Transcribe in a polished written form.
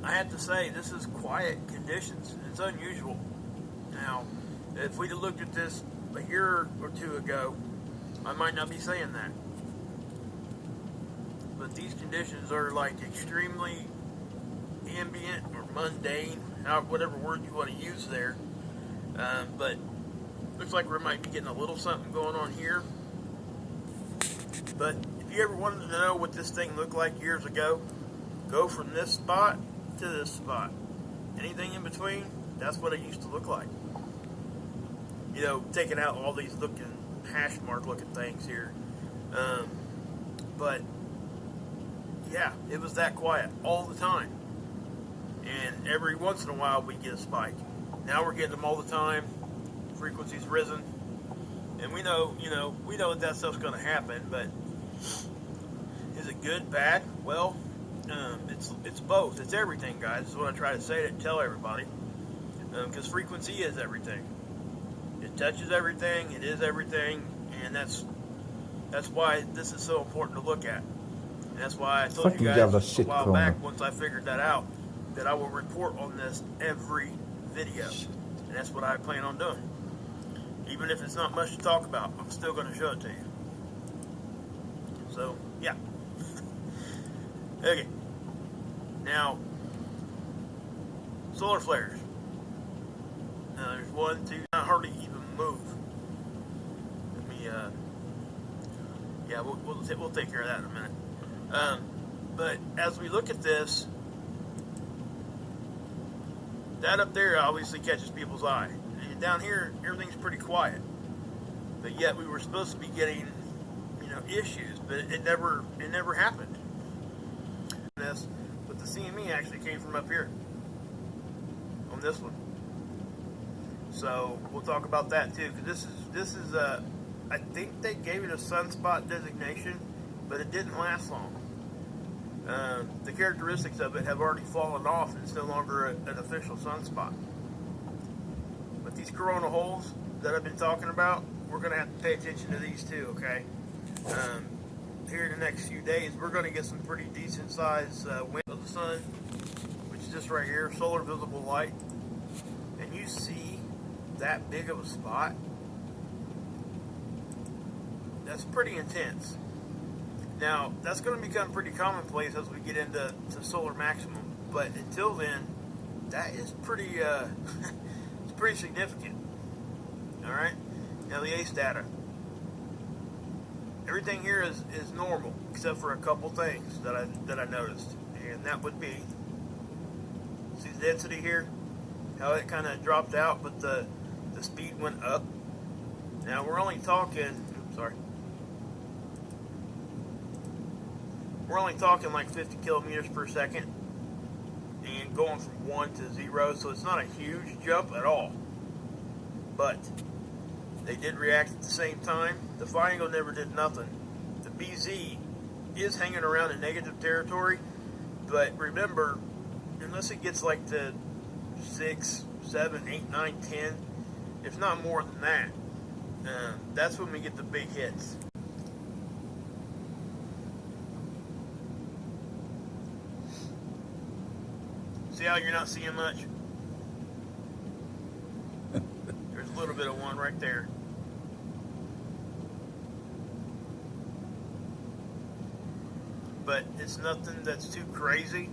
I have to say, this is quiet conditions. It's unusual. Now, if we'd have looked at this a year or two ago, I might not be saying that. But these conditions are like extremely ambient or mundane, whatever word you want to use there. But looks like we might be getting a little something going on here. But if you ever wanted to know what this thing looked like years ago, go from this spot to this spot. Anything in between, that's what it used to look like. You know, taking out all these looking hash mark looking things here. But yeah, it was that quiet all the time. And every once in a while we get a spike. Now we're getting them all the time. Frequency's risen. And we know that stuff's going to happen, but is it good, bad? Well, it's both. It's everything, guys. That's what I try to say to tell everybody. Because frequency is everything. It touches everything. It is everything, and that's why this is so important to look at. And that's why I told you guys a while back, once I figured that out, that I will report on this every video, and that's what I plan on doing. Even if it's not much to talk about, I'm still going to show it to you. So, yeah. Okay. Now, solar flares. Now, there's one, two, not hardly even move. Let me, yeah, we'll take care of that in a minute. But as we look at this, that up there obviously catches people's eye. And down here, everything's pretty quiet. But yet we were supposed to be getting, issues, but it never happened. But the CME actually came from up here on this one. So we'll talk about that too, because this is I think they gave it a sunspot designation, but it didn't last long. The characteristics of it have already fallen off, and it's no longer an official sunspot. But these corona holes that I've been talking about, we're going to have to pay attention to these too, okay? Here in the next few days, we're going to get some pretty decent size wind of the sun, which is just right here, solar visible light. And you see that big of a spot, that's pretty intense. Now, that's going to become pretty commonplace as we get into solar maximum, but until then, that is pretty, it's pretty significant. All right. Now the ACE data. Everything here is normal except for a couple things that I noticed, and that would be, see the density here, how it kind of dropped out, but the speed went up. Now we're only talking, we're only talking like 50 kilometers per second, and going from 1 to 0, so it's not a huge jump at all. But they did react at the same time. The Phi angle never did nothing. The BZ is hanging around in negative territory, but remember, unless it gets like to 6, 7, 8, 9, 10, if not more than that, that's when we get the big hits. See how you're not seeing much? There's a little bit of one right there. But it's nothing that's too crazy.